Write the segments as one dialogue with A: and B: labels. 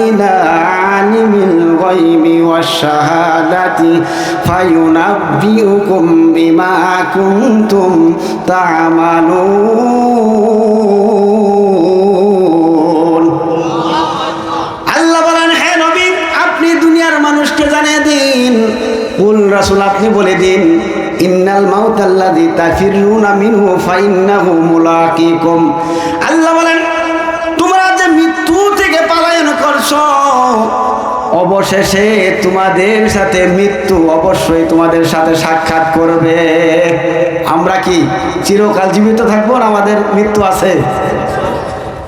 A: ইলা আলিমিল গায়বি ওয়াশ শাহাদাতি ফায়ুনাব্বিউকুম বিমা কুনতুম তা'মালুন। আল্লাহ বলেন, হে নবী আপনি দুনিয়ার মানুষকে জানিয়ে দিন, কুল রাসূল আপনি বলে দিন, ইন্নাল মাউতাল্লাযী তাফিরুনা মিনহু ফাইন্নাহু মুলাকিকুম। আল্লাহ বলেন, তোমরা যে মৃত্যু থেকে পলায়ন করছো, অবশেষে তোমাদের সাথে মৃত্যু অবশ্যই তোমাদের সাথে সাক্ষাৎ করবে। আমরা কি চিরকাল জীবিত থাকবো না আমাদের মৃত্যু আছে?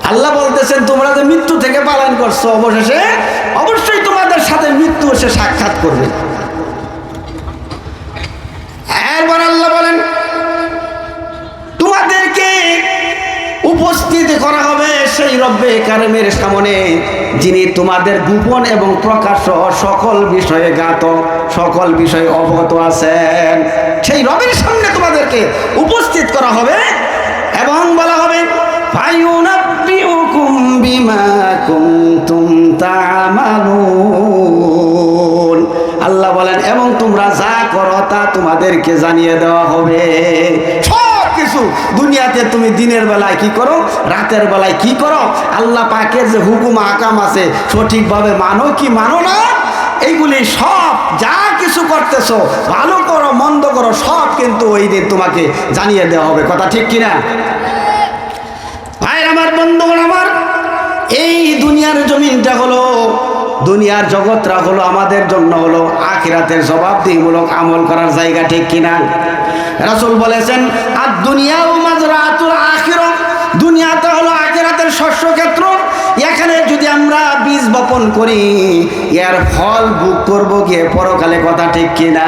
A: আল্লাহ বলতেছেন, তোমরা যে মৃত্যু থেকে পলায়ন করছো, অবশেষে অবশ্যই তোমাদের সাথে মৃত্যু এসে সাক্ষাৎ করবে। এরপর আল্লাহ বলেন, তোমাদেরকে উপস্থিত করা হবে সেই রব্বে কারিমের সামনে, যিনি তোমাদের গোপন এবং প্রকাশ্য সকল বিষয়ে জ্ঞাত, সকল বিষয়ে অবগত আছেন। সেই রবের সামনে তোমাদেরকে উপস্থিত করা হবে এবং বলা হবে, ফায়ুনাব্বিউকুম বিমা কুনতুম তা'মালুন। আল্লাহ বলেন, এবং তোমরা যা করো তা তোমাদেরকে জানিয়ে দেওয়া হবে। সব কিছু দুনিয়াতে তুমি দিনের বেলায় কি করো, রাতের বেলায় কি করো, আল্লাহ পাকের যে হুকুম আকাম আছে সঠিকভাবে মানো কি মানো না, এইগুলি সব যা কিছু করতেছো, ভালো করো মন্দ করো, সব কিন্তু ওই দিন তোমাকে জানিয়ে দেওয়া হবে। কথা ঠিক কিনা? ভাই আমার, বন্ধুগণ আমার, এই দুনিয়ার জমিনটা হলো, দুনিয়ার জগৎটা হলো আমাদের জন্য হলো আখিরাতের জবাবদিহিমূলক আমল করার জায়গা। ঠিক কিনা? রাসূল বলেছেন, আর দুনিয়াও মাজরাতুল আখিরাহ, দুনিয়াটা হলো আখিরাতের শস্য ক্ষেত্র। এখানে যদি আমরা বীজ বপন করি, এর ফল ভোগ করবো গিয়ে পরকালে। কথা ঠিক কিনা?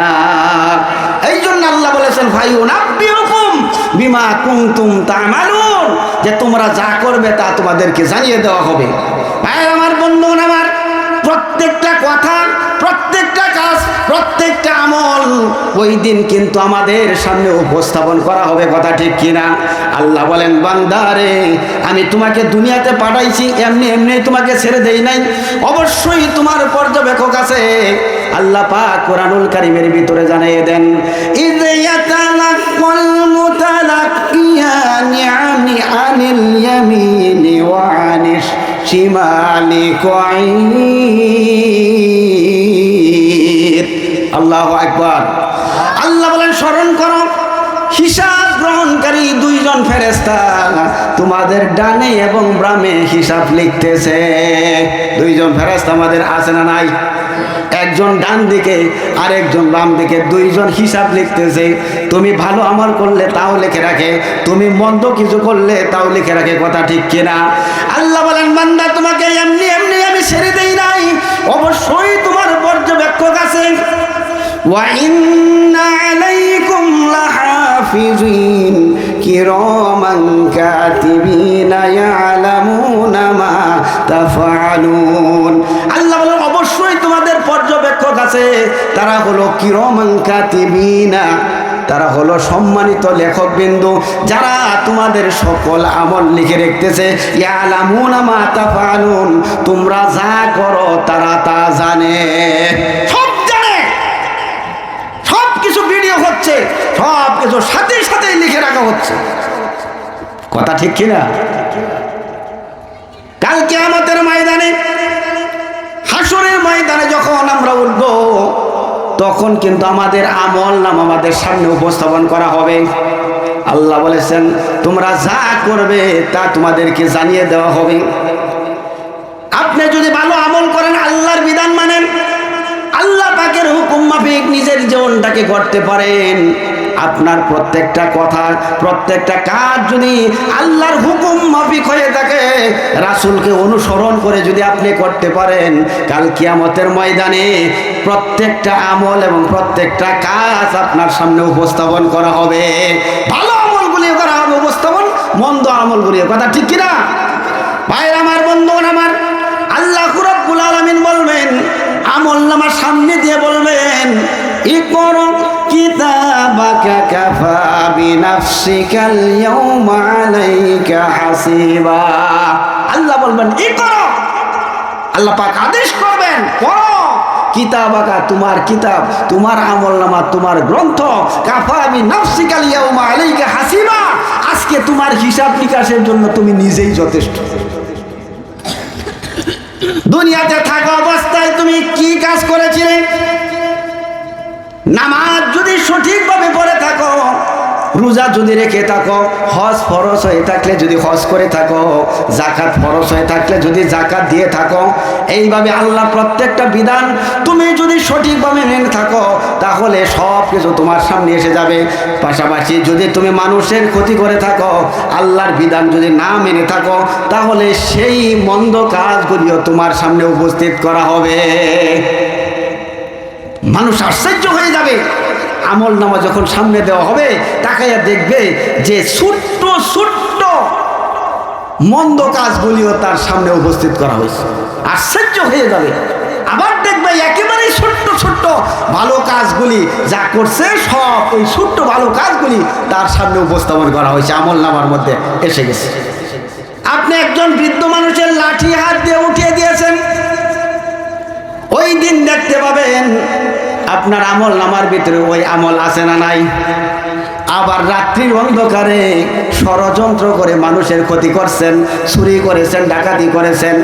A: এই জন্য আল্লাহ বলেছেন, ফায়ুনাব্বিউকুম বিমা কুনতুম তা'মালুন, যে তোমরা যা করবে তা তোমাদেরকে জানিয়ে দেওয়া হবে। ভাই আমার, বন্ধুগণ আমার, প্রত্যেকটা কথা, প্রত্যেকটা কাজ, প্রত্যেকটা আমল ওই দিন কিন্তু আমাদের সামনে উপস্থাপন করা হবে। কথা ঠিক কিনা? আল্লাহ বলেন, বান্দারে আমি তোমাকে দুনিয়াতে পাঠাইছি, এমনি এমনি তোমাকে ছেড়ে দেই নাই, অবশ্যই তোমার পর্যবেক্ষক আছে। আল্লাহ পাক কোরআনুল কারীমের ভিতরে জানিয়ে দেন, ইয ইয়াতালাক্কাল মুতালাক্কিয়ানি আনিল ইয়ামিনি ওয়া আনিশ শিমালি কঈদ। আল্লাহু আকবার। আল্লাহ বলেন, স্মরণ করো, হিসাব গ্রহণকারী দুইজন ফেরেশতা তোমাদের ডানে এবং বামে হিসাব লিখতেছে। দুইজন ফেরেশতা আমাদের আছে না নাই? একজন ডান দিকে আর একজন বাম দিকে, দুইজন হিসাব লিখতেছে। তুমি ভালো আমল করলে তাও লিখে রাখে, তুমি মন্দ কিছু করলে তাও লিখে রাখে। কথা ঠিক কিনা? আল্লাহ বলেন, বান্দা তোমাকে এমনি এমনি আমি ছেড়ে দেই নাই, অবশ্যই তোমার পর্যবেক্ষক আছে। ওয়া ইন্না আলাইকুম লাহাফিজিন কিরামান কাতিবিনা ইয়ালামুনা মা তাফআলুন। আল্লাহ বলেন, অবশ্যই তোমাদের পর্যবেক্ষক আছে, তারা হলো কিরামান কাতিবিনা, তারা হলো সম্মানিত লেখকবৃন্দ, যারা তোমাদের সকল আমল লিখে রাখতেছে। ইয়ালামুনা মা তাফআলুন, তোমরা যা করো তারা তা জানে, সব জানে, সব কিছু ভিডিও হচ্ছে, সব কিছু সাথে সাথে লিখে রাখা হচ্ছে। কথা ঠিক কিনা? কাল কিয়ামতের ময়দানে, হাসরের ময়দানে যখন আমরা উঠব, তখন কিন্তু আমাদের আমল নাম আমাদের সামনে উপস্থাপন করা হবে। আল্লাহ বলেছেন, তোমরা যা করবে তা তোমাদেরকে জানিয়ে দেওয়া হবে। আপনি যদি ভালো আমল করেন, আল্লাহর বিধান মানেন, আল্লাহ পাকের হুকুম মাফিক নিজের জীবনটাকে গড়তে পারেন, আপনার প্রত্যেকটা কথা, প্রত্যেকটা কাজ যদি আল্লাহর হুকুম মাফিক হয়ে থাকে, রাসূলকে অনুসরণ করে যদি আপনি করতে পারেন, কাল কিয়ামতের ময়দানে প্রত্যেকটা আমল এবং প্রত্যেকটা কাজ আপনার সামনে উপস্থাপন করা হবে। ভালো আমলগুলিও করা হবে উপস্থাপন, মন্দ আমলগুলিও। কথা ঠিক কিনা? ভাইরা আমার, বন্ধুগণ আমার, আল্লাহ রাব্বুল আলামিন বলবেন, আমলনামার সামনে দিয়ে বলবেন, ইকরা কিতাবাকা কাফা বিনাফসিকাল ইয়াওমা আলাইকা হাসিবা। আল্লাহ বলবেন, ইকরা। আল্লাহ পাক আদেশ করবেন, পড়ো কিতাবাকা, তোমার কিতাব, তোমার আমলনামা, তোমার গ্রন্থ, কাফা বিনাফসিকাল ইয়াউমা আলাইকা হাসিবা, আজকে তোমার হিসাব নিকাশের জন্য তুমি নিজেই যথেষ্ট। দুনিয়াতে থাকা অবস্থায় তুমি কি কাজ করেছিলে? নামাজ যদি সঠিকভাবে পড়ে থাকো, রোজা যদি রেখে থাকো, হজ ফরজ হয়ে থাকলে যদি হজ করে থাকো, জাকাত ফরজ হয়ে থাকলে যদি জাকাত দিয়ে থাকো, এইভাবে আল্লাহ প্রত্যেকটা বিধান তুমি যদি সঠিকভাবে মেনে থাকো, তাহলে সব কিছু তোমার সামনে এসে যাবে। পাশাপাশি যদি তুমি মানুষের ক্ষতি করে থাকো, আল্লাহর বিধান যদি না মেনে থাকো, তাহলে সেই মন্দ কাজগুলিও তোমার সামনে উপস্থিত করা হবে। মানুষ আশ্চর্য হয়ে যাবে, আমল নামা যখন সামনে দেওয়া হবে, তাকাইয়া দেখবে যে ছোট্ট ছোট্ট মন্দ কাজগুলিও তার সামনে উপস্থিত করা হয়েছে, আশ্চর্য হয়ে যাবে। আবার দেখবে একেবারেই ছোট্ট ছোট্ট ভালো কাজগুলি যা করছে, সব ওই ছোট্ট ভালো কাজগুলি তার সামনে উপস্থাপন করা হয়েছে, আমল নামার মধ্যে এসে গেছে। আপনি একজন বৃদ্ধ মানুষের লাঠি হাত দিয়ে উঠিয়ে দিয়েছেন, ওই দিন দেখতে পাবেন আপনার আমল নামার ভিতরে ওই আমল আছে না নাই। আবার রাত্রির অন্ধকারে ষড়যন্ত্র করে মানুষের ক্ষতি করছেন, চুরি করেছেন, ডাকাতি করেছেন,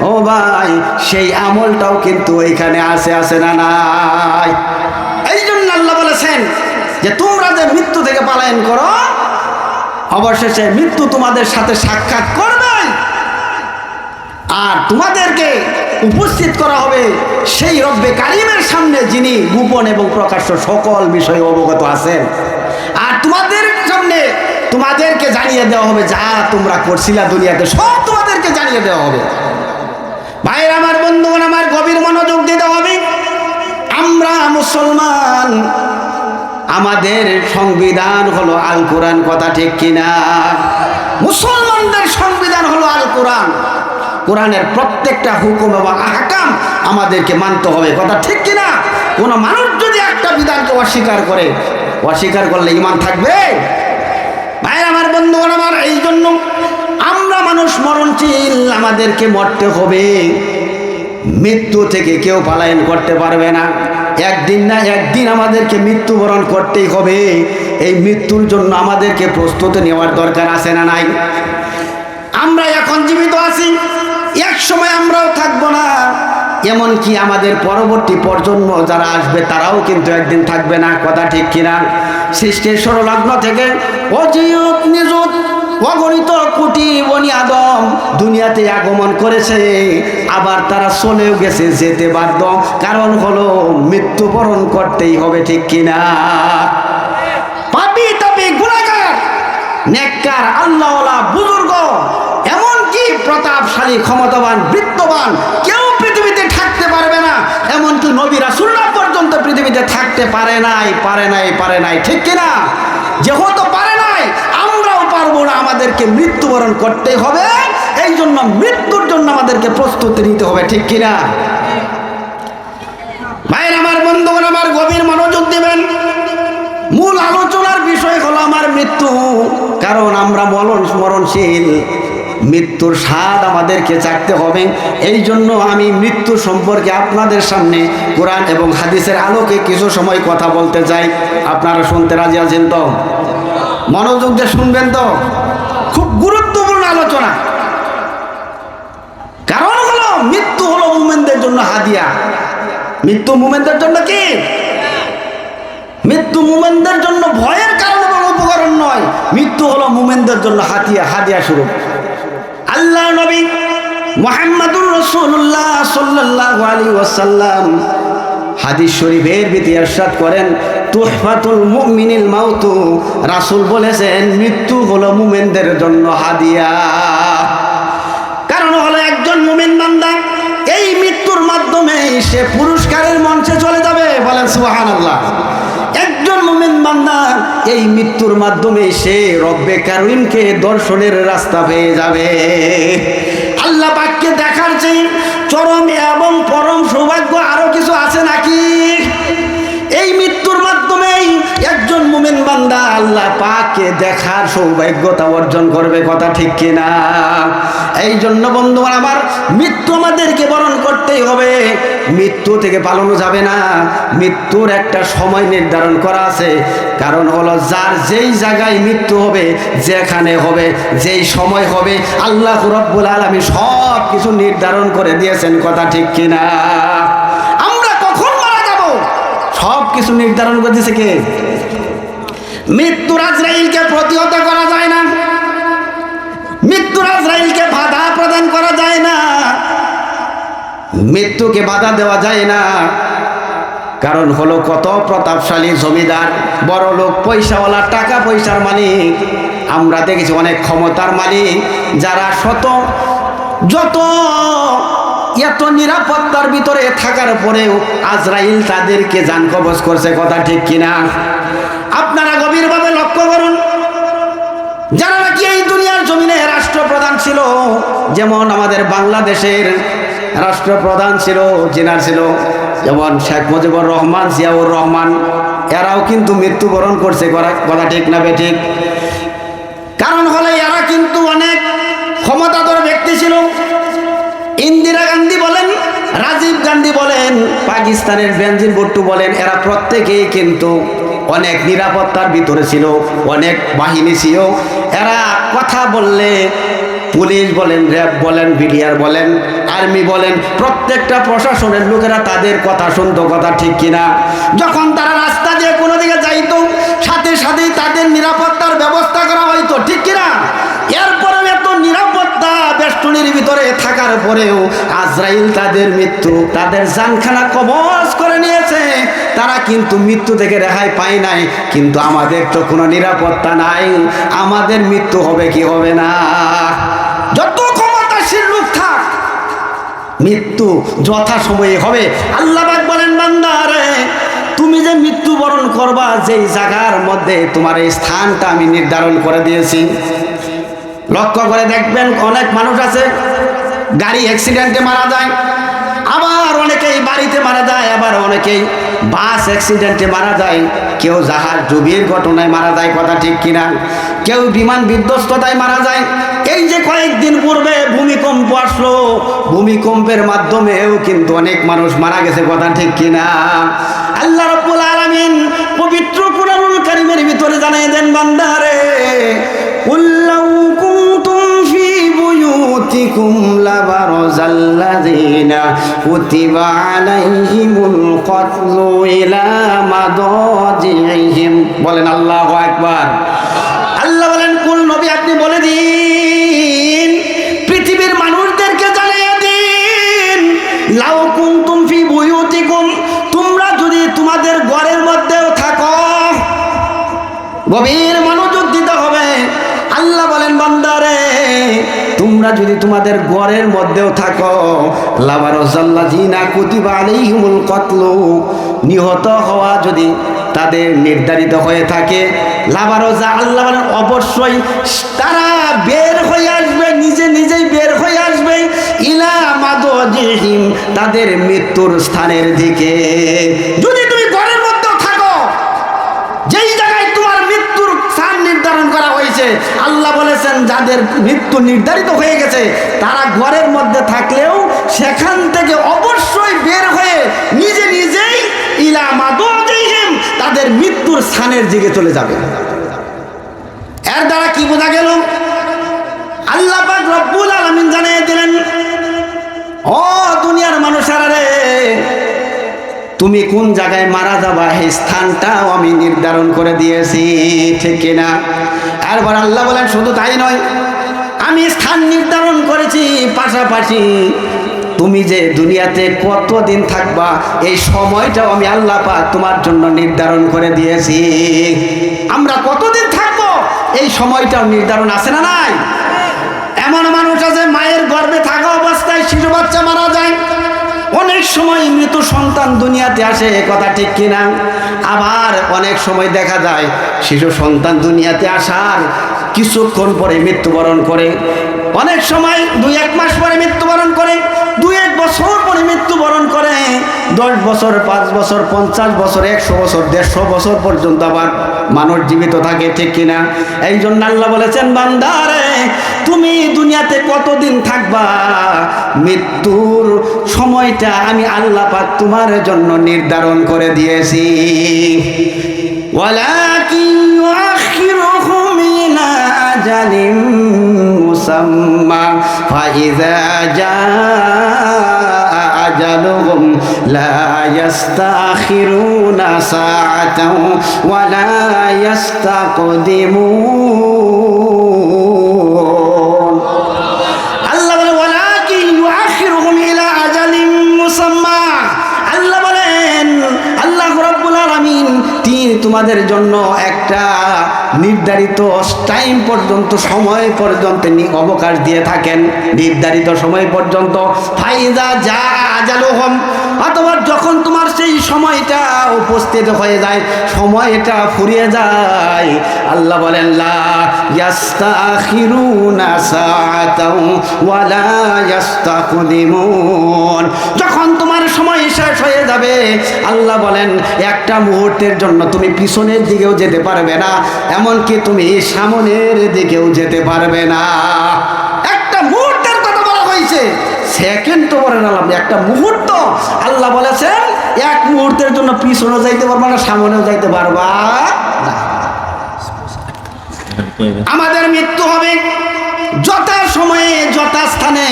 A: ও ভাই সেই আমলটাও কিন্তু ওইখানে আছে না নাই। এই জন্য আল্লাহ বলেছেন যে তোমরা যে মৃত্যু থেকে পলায়ন করো, অবশেষে মৃত্যু তোমাদের সাথে সাক্ষাৎ করবে, আর তোমাদেরকে উপস্থিত করা হবে সেই রব্বে কারিমের সামনে, যিনি গোপন এবং প্রকাশ্য সকল বিষয়ে অবগত আছেন। আর তোমাদের সামনে তোমাদেরকে জানিয়ে দেওয়া হবে যা তোমরা করছিলা দুনিয়াতে, সব তোমাদেরকে জানিয়ে দেওয়া হবে। ভাইয়ের আমার, বন্ধুগণ আমার, গভীর মনোযোগ দিতে হবে। আমরা মুসলমান, আমাদের সংবিধান হলো আল কোরআন, কথা ঠিক কিনা? মুসলমানদের সংবিধান হলো আল কোরআন। কোরআনের প্রত্যেকটা হুকুম এবং আহকাম আমাদেরকে মানতে হবে, কথা ঠিক কিনা? কোনো মানুষ যদি একটা বিধানকে অস্বীকার করলে ঈমান থাকবে? ভাই আমার, বন্ধুগণ আমার, এই জন্য আমরা মানুষ মরণশীল, আমাদেরকে মরতে হবে। মৃত্যু থেকে কেউ পলায়ন করতে পারবে না। একদিন না একদিন আমাদেরকে মৃত্যুবরণ করতেই হবে। এই মৃত্যুর জন্য আমাদেরকে প্রস্তুতি নেওয়ার দরকার আছে না নাই? আমরা এখন জীবিত আছি, এক সময় আমরাও থাকবো না, এমনকি আমাদের পরবর্তী প্রজন্ম যারা আসবে তারাও কিন্তু একদিন থাকবে না, কথা ঠিক কিনা? সৃষ্টির সরলগ্ন থেকে অজিয়ত নিযুত অগণিত কোটি বনি আদম দুনিয়াতে আগমন করেছে, আবার তারা চলেও গেছে, যেতে বাধ্য, কারণ হলো মৃত্যুবরণ করতেই হবে, ঠিক কিনা? পাপী তাপী গুনাহগার নেককার আল্লাহওয়ালা বুজুর্গ, এমনকি প্রতাপশালী ক্ষমতাবান বিত্তবান কেউ পৃথিবীতে থাকতে পারবে না, এমনকি নবী রাসূলরা পর্যন্ত পৃথিবীতে থাকতে পারে নাই, ঠিক কিনা? যেহেতু পারে নাই, আমরাও পারবো না, আমাদেরকে মৃত্যুবরণ করতে হবে। এই জন্য মৃত্যুর জন্য আমাদেরকে প্রস্তুতি নিতে হবে, ঠিক কিনা? ভাইয়ের আমার, বন্ধুগণ আমার, গভীর মনোযোগ দিবেন। মূল আলোচনার বিষয় হলো আমার মৃত্যু, কারণ আমরা মরণশীল, মৃত্যুর স্বাদ আমাদেরকে চাখতে হবে। এই জন্য আমি মৃত্যু সম্পর্কে আপনাদের সামনে কোরআন এবং হাদিসের আলোকে কিছু সময় কথা বলতে চাই। আপনারা শুনতে রাজি আছেন তো? মনোযোগ দিয়ে শুনবেন তো? খুব গুরুত্বপূর্ণ আলোচনা। কারণ হলো মৃত্যু হলো মুমিনদের জন্য হাদিয়া। মৃত্যু মুমিনদের জন্য কি? মৃত্যু মুমিনদের জন্য ভয়ের কারণ এবং উপকরণ নয়, মৃত্যু হলো মুমিনদের জন্য হাদিয়া স্বরূপ। আল্লাহ নবী মুহাম্মদুর রাসূলুল্লাহ সাল্লাল্লাহু আলাইহি ওয়াসাল্লাম হাদিস শরীফের ভিতরে ইরশাদ করেন, তুহফাতুল মুমিনিল মাউতু, রাসূল বলেছেন মৃত্যু হলো মুমিনদের জন্য হাদিয়া। কারণ হলো একজন মুমিন বান্দা এই মৃত্যুর মাধ্যমে সে পুরস্কারের মঞ্চে চলে যাবে, বলেন সুবহানাল্লাহ। একজন মুমিন বান্দা এই মৃত্যুর মাধ্যমে সে রব্বে কারীমকে দর্শনের রাস্তা পেয়ে যাবে। আল্লাহ পাককে দেখার চেয়ে চরম এবং পরম সৌভাগ্য আরো কিছু আছে নাকি? এই মৃত্যুর মাধ্যমেই একজন মুমিন বান্দা আল্লাহ পাককে দেখার সৌভাগ্যতা অর্জন করবে, কথা ঠিক কিনা? এই জন্য বন্ধুগণ আমার, মৃত্যু আমাদেরকে বরণ মৃত্যু থেকে পালানো যাবে না। মৃত্যুর একটা সময় নির্ধারণ করা আছে, কারণ হলো যার যেই জায়গায় মৃত্যু হবে, যেখানে হবে, যেই সময় হবে, আল্লাহ রাব্বুল আলামিন সব কিছু নির্ধারণ করে দিয়েছেন। কথা ঠিক কিনা? আমরা কখন মারা যাব সব কিছু নির্ধারণ করে দিয়েছে কে? মৃত্যুর আজরাইলকে প্রতিহত করা যায় না, মৃত্যুর আজরাইলকে বাধা প্রদান করা যায় না, মৃত্যুকে বাধা দেওয়া যায় না। কারণ হলো কত প্রতাপশালী জমিদার, বড় লোক, পয়সাওয়ালা, টাকা পয়সার মালিক, আমরা দেখেছি অনেক ক্ষমতার মালিক, যারা এত নিরাপত্তার ভিতরে থাকার পরেও আজরাইল তাদেরকে জান কবজ করছে। কথা ঠিক কিনা? আপনারা গভীরভাবে লক্ষ্য করুন, যারা নাকি এই দুনিয়ার জমিনে রাষ্ট্রপ্রধান ছিল, যেমন আমাদের বাংলাদেশের রাষ্ট্রপ্রধান ছিল, জেনার ছিল যেমন শেখ মুজিবুর রহমান, জিয়াউর রহমান, এরাও কিন্তু মৃত্যুবরণ করছে। কথা ঠিক না বেঠিক? কারণ হলে এরা কিন্তু অনেক ক্ষমতাধর ব্যক্তি ছিল। ইন্দিরা গান্ধী বলেন, রাজীব গান্ধী বলেন, পাকিস্তানের বেনজির ভুট্টো বলেন, এরা প্রত্যেকেই কিন্তু অনেক নিরাপত্তার ভিতরে ছিল, অনেক বাহিনী ছিল। এরা কথা বললে পুলিশ বলেন, র্যাব বলেন, বিডিআর বলেন, আর্মি বলেন, প্রত্যেকটা প্রশাসনের লোকেরা তাদের কথা শুনতো। কথা ঠিক কিনা? যখন তারা রাস্তা দিয়ে কোনো দিকে যাইতো, সাথে সাথেই তাদের নিরাপত্তার ব্যবস্থা করা হইতো। ঠিক কিনা? এরপরেও এত নিরাপত্তা বেষ্টনীর ভিতরে থাকার পরেও আজরাইল তাদের জানখানা কবজ করে নিয়েছে। তারা কিন্তু মৃত্যু থেকে রেহাই পায় নাই। কিন্তু আমাদের তো কোনো নিরাপত্তা নাই, আমাদের মৃত্যু হবে কি হবে না? যত ক্ষমতাশীল লোক থাক, মৃত্যু যথা সময়ে হবে। আল্লাহ পাক বলেন, বান্দারে তুমি যে মৃত্যুবরণ করবা, যেই জায়গার মধ্যে তোমার এই স্থানটা আমি নির্ধারণ করে দিয়েছি। লক্ষ্য করে দেখবেন, অনেক মানুষ আছে গাড়ি অ্যাক্সিডেন্টে মারা যায়, আবার অনেকেই বাড়িতে মারা যায়, আবার অনেকেই বাস অ্যাক্সিডেন্টে মারা যায়, কেউ জাহাজ ডুবির ঘটনায় মারা যায়। কথা ঠিক কিনা? কেউ বিমান বিধ্বস্ততায় মারা যায়। এই যে কয়েকদিন পূর্বে ভূমিকম্প আসলো, ভূমিকম্পের মাধ্যমেও কিন্তু অনেক মানুষ মারা গেছে। কথা ঠিক কিনা? আল্লাহ রাব্বুল আলামিন পবিত্র কুরআনুল কারীমের ভিতরে জানিয়ে দেন, বান্দারে কুল্লাউ কুনতুম ফি বুয়ুতিকুম লাবারাযাল্লাযীনা কুতিবা আলাইহিমুল কতলু ইলা মাদাজিহিম। বলেন আল্লাহু আকবার। আল্লাহ বলেন, কুল নবী আপনি বলে দিন, পৃথিবীর মানুষদেরকে জানিয়ে দিন, লাউ কুনতুম ফি বুয়ুতিকুম, তোমরা যদি তোমাদের ঘরের মধ্যেও থাকো, গভীর মনোযোগ দিতে হবে। আল্লাহ বলেন, বান্দারে তোমরা যদি তোমাদের ঘরের মধ্যেও থাকো, লাবারাযাল্লাযীনা কুতিবা আলাইহিমুল কতলু, নিহত হওয়া যদি তাদের নির্ধারিত হয়ে থাকে, লাবারজা, আল্লাহ বলেন অবশ্যই তারা বের হয়ে আসবে, নিজেই বের হয়ে আসবে, ইলা মাদাজিহিম, তাদের মৃত্যুর স্থানের দিকে। যদি তুমি ঘরের মধ্যেও থাকো, যেই জায়গায় তোমার মৃত্যুর স্থান নির্ধারণ করা হয়েছে, আল্লাহ বলেছেন যাদের মৃত্যু নির্ধারিত হয়ে গেছে, তারা ঘরের মধ্যে থাকলেও সেখান থেকে অবশ্যই বের হয়ে নিজেই ইলা মাদাজিহিম, তাদের মৃত্যুর স্থানের দিকে চলে যাবে। এর দ্বারা কি বোঝা গেল? আল্লাহ পাক রব্বুল আলামিন জানিয়ে দিলেন, ও দুনিয়ার মানুষেরা রে, তুমি কোন জায়গায় মারা যাবা এই স্থানটাও আমি নির্ধারণ করে দিয়েছি। ঠিক কিনা? এরপর আল্লাহ বলেন, শুধু তাই নয়, আমি স্থান নির্ধারণ করেছি, পাশাপাশি তুমি যে দুনিয়াতে কতদিন থাকবা এই সময়টাও আমি আল্লাহ পাক তোমার জন্য নির্ধারণ করে দিয়েছি। আমরা কতদিন থাকবো এই সময়টাও নির্ধারণ আছে না নাই? এমন মানুষ আছে মায়ের গর্ভে থাকা অবস্থায় শিশু বাচ্চা মারা যায়, অনেক সময় মৃত সন্তান দুনিয়াতে আসে। কথা ঠিক কিনা? আবার অনেক সময় দেখা যায় শিশু সন্তান দুনিয়াতে আসার কিছুক্ষণ পরে মৃত্যুবরণ করে, অনেক সময় 2-1 মাস পরে মৃত্যুবরণ করে, 2-1 বছর পরে মৃত্যুবরণ করে, 10 বছর, 5 বছর, 50 বছর, 100 বছর, 150 বছর পর্যন্ত আবার মানুষ জীবিত থাকে। ঠিক কিনা? এই জন্য আল্লাহ বলেছেন, বান্দারে তুমি দুনিয়াতে কতদিন থাকবা, মৃত্যুর সময়টা আমি আল্লাহ পাক তোমার জন্য নির্ধারণ করে দিয়েছি। ওয়ালাকিন ইউআখিরুহুম ইলা আজালিন মুসাম্মা ফাইযা জাআ আজালুহুম লা ইস্তাখিরুনা সাআতান ওয়া লা ইস্তাকদিমুন। আল্লাহ বলে ওয়ালাকিন ইউআখিরুহুম ইলা আজালিন মুসাম্মা। আল্লাহ বলেন, আল্লাহ রাব্বুল আলামিন তিনি তোমাদের জন্য একটা নির্ধারিত টাইম পর্যন্ত, সময় পর্যন্ত অবকাশ দিয়ে থাকেন, নির্ধারিত সময় পর্যন্ত। ফাইজা যা আজালুহুম, অথবা যখন তোমার সেই সময়টা উপস্থিত হয়ে যায়, সময়টা ফুরিয়ে যায়, আল্লাহ বলেন লা ইস্তাখিরুনা সাআতান ওয়া লা ইস্তাকদিমুন। যখন তোমার সময় শেষ হয়ে যাবে, আল্লাহ বলেন একটা মুহূর্তের জন্য তুমি পিছনের দিকেও যেতে পারবে না, এমনকি তুমি সামনের দিকেও যেতে পারবে না। একটা মুহূর্তের কথা বলা হয়েছে, সেকেন্ড তো বলে না, একটা মুহূর্ত। আল্লাহ বলেছেন এক মুহূর্তের জন্য পিছনেও যাইতে পারবা না, সামনেও যাইতে পারবা না। আমাদের মৃত্যু হবে যথা সময়ে যথা স্থানে।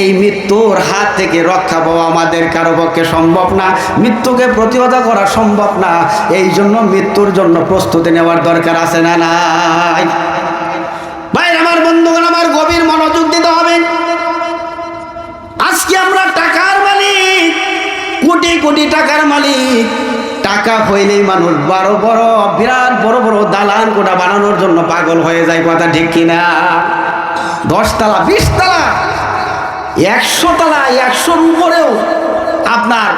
A: এই মৃত্যুর হাত থেকে রক্ষা পাওয়া আমাদের কারো পক্ষে সম্ভব না, মৃত্যুকে প্রতিহত করা সম্ভব না। এই জন্য মৃত্যুর জন্য প্রস্তুতি নেওয়ার দরকার আছে না নাই? ভাই আমার বন্ধুগণ, আমার গভীর মনোযোগ দিতে হবে। আজকে আমরা টাকার মালিক, কোটি কোটি টাকার মালিক। টাকা হইলেই মানুষ বড় বড় বিরাট বড় বড় দালান কোটা বানানোর জন্য পাগল হয়ে যায়, কথা ঠিক কিনা? 10 তলা 20 তলা 100 তলা 100-র উপরেও আপনার